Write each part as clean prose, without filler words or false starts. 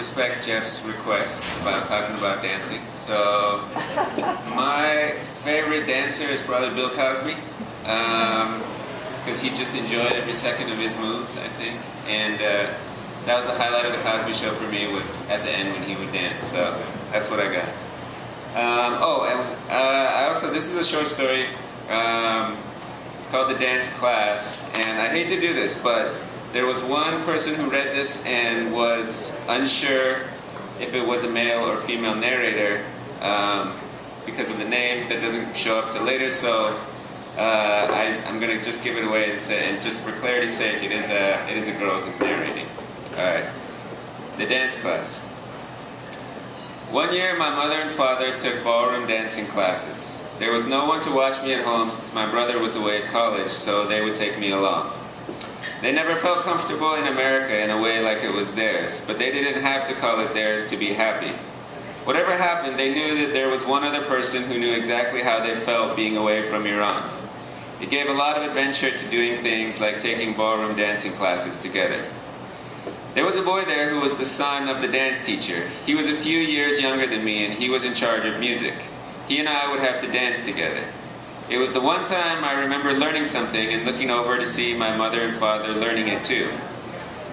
respect Jeff's request about talking about dancing. So, my favorite dancer is probably Bill Cosby, because he just enjoyed every second of his moves, I think. And that was the highlight of the Cosby Show for me, was at the end when he would dance. So, that's what I got. I also, this is a short story. It's called The Dance Class, and I hate to do this, but there was one person who read this and was unsure if it was a male or female narrator because of the name that doesn't show up till later. So I'm going to just give it away and say, and just for clarity's sake, it is a girl who's narrating. All right, The Dance Class. One year, my mother and father took ballroom dancing classes. There was no one to watch me at home since my brother was away at college, so they would take me along. They never felt comfortable in America in a way like it was theirs, but they didn't have to call it theirs to be happy. Whatever happened, they knew that there was one other person who knew exactly how they felt being away from Iran. It gave a lot of adventure to doing things like taking ballroom dancing classes together. There was a boy there who was the son of the dance teacher. He was a few years younger than me, and he was in charge of music. He and I would have to dance together. It was the one time I remember learning something and looking over to see my mother and father learning it too.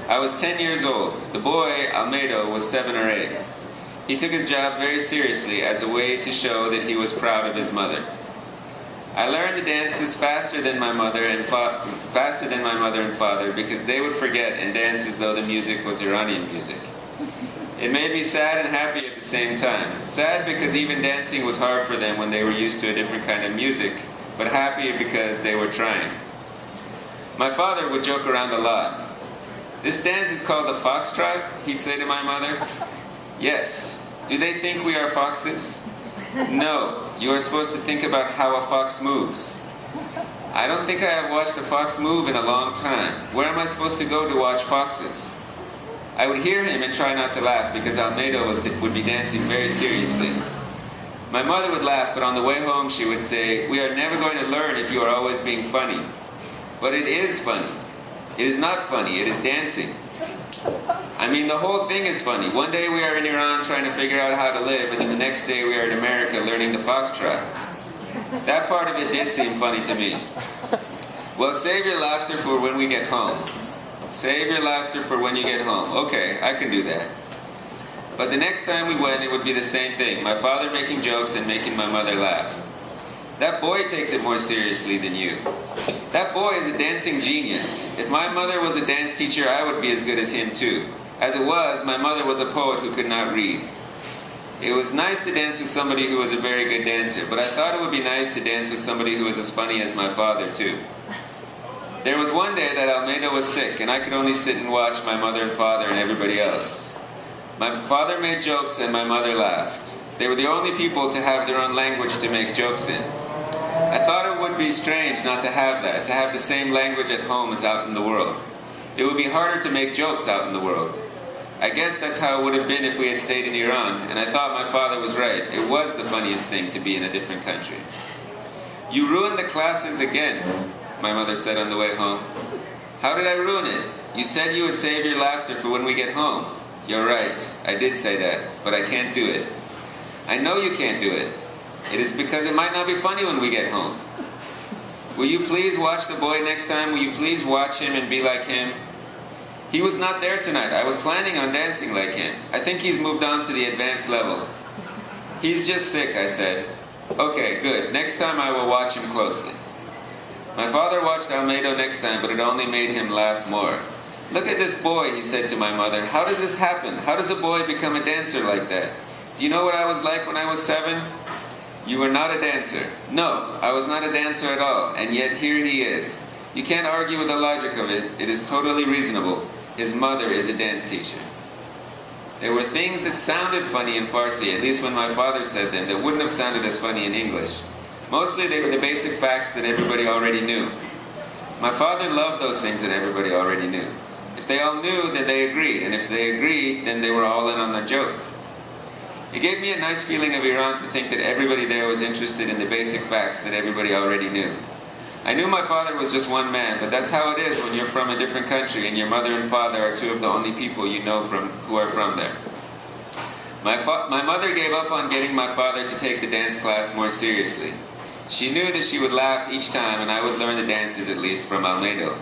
I was 10 years old. The boy, Almeida, was 7 or 8. He took his job very seriously as a way to show that he was proud of his mother. I learned the dances faster than my mother and father because they would forget and dance as though the music was Iranian music. It made me sad and happy at the same time. Sad because even dancing was hard for them when they were used to a different kind of music, but happy because they were trying. My father would joke around a lot. "This dance is called the foxtrot," he'd say to my mother. "Yes. Do they think we are foxes?" "No. You are supposed to think about how a fox moves." "I don't think I have watched a fox move in a long time. Where am I supposed to go to watch foxes?" I would hear him and try not to laugh because Almeida would be dancing very seriously. My mother would laugh, but on the way home she would say, "We are never going to learn if you are always being funny." But it is funny. It is not funny, it is dancing. I mean, the whole thing is funny. One day we are in Iran trying to figure out how to live, and then the next day we are in America learning the foxtrot. That part of it did seem funny to me. Well, save your laughter for when we get home. Save your laughter for when you get home. Okay, I can do that. But the next time we went, it would be the same thing. My father making jokes and making my mother laugh. That boy takes it more seriously than you. That boy is a dancing genius. If my mother was a dance teacher, I would be as good as him too. As it was, my mother was a poet who could not read. It was nice to dance with somebody who was a very good dancer, but I thought it would be nice to dance with somebody who was as funny as my father too. There was one day that Almeida was sick, and I could only sit and watch my mother and father and everybody else. My father made jokes and my mother laughed. They were the only people to have their own language to make jokes in. I thought it would be strange not to have that, to have the same language at home as out in the world. It would be harder to make jokes out in the world. I guess that's how it would have been if we had stayed in Iran, and I thought my father was right. It was the funniest thing to be in a different country. "You ruined the classes again," my mother said on the way home. "How did I ruin it? You said you would save your laughter for when we get home." "You're right, I did say that, but I can't do it." "I know you can't do it. It is because it might not be funny when we get home." "Will you please watch the boy next time? Will you please watch him and be like him?" "He was not there tonight. I was planning on dancing like him. I think he's moved on to the advanced level." "He's just sick," I said. "Okay, good. Next time I will watch him closely." My father watched Almeida next time, but it only made him laugh more. "Look at this boy," he said to my mother. "How does this happen? How does the boy become a dancer like that? Do you know what I was like when I was 7? "You were not a dancer." "No, I was not a dancer at all, and yet here he is. You can't argue with the logic of it. It is totally reasonable. His mother is a dance teacher." There were things that sounded funny in Farsi, at least when my father said them, that wouldn't have sounded as funny in English. Mostly they were the basic facts that everybody already knew. My father loved those things that everybody already knew. If they all knew, then they agreed, and if they agreed, then they were all in on the joke. It gave me a nice feeling of Iran to think that everybody there was interested in the basic facts that everybody already knew. I knew my father was just one man, but that's how it is when you're from a different country and your mother and father are two of the only people you know who are from there. My mother gave up on getting my father to take the dance class more seriously. She knew that she would laugh each time and I would learn the dances at least from Almedo.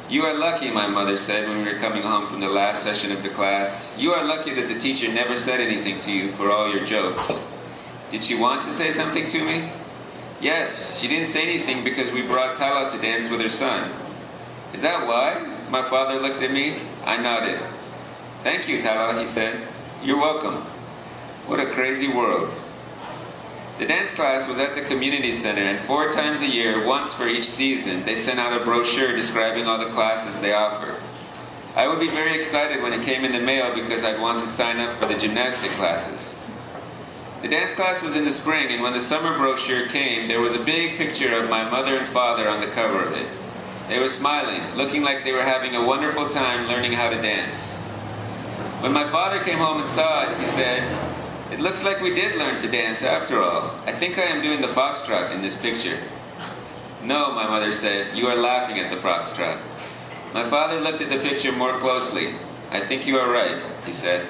"You are lucky," my mother said when we were coming home from the last session of the class. "You are lucky that the teacher never said anything to you for all your jokes." Did she want to say something to me? Yes, she didn't say anything because we brought Tala to dance with her son. Is that why? My father looked at me. I nodded. "Thank you, Tala," he said. "You're welcome." What a crazy world. The dance class was at the community center, and 4 times a year, once for each season, they sent out a brochure describing all the classes they offered. I would be very excited when it came in the mail because I'd want to sign up for the gymnastic classes. The dance class was in the spring, and when the summer brochure came, there was a big picture of my mother and father on the cover of it. They were smiling, looking like they were having a wonderful time learning how to dance. When my father came home and saw it, he said, "It looks like we did learn to dance after all. I think I am doing the foxtrot in this picture." "No," my mother said, "you are laughing at the foxtrot." My father looked at the picture more closely. "I think you are right," he said.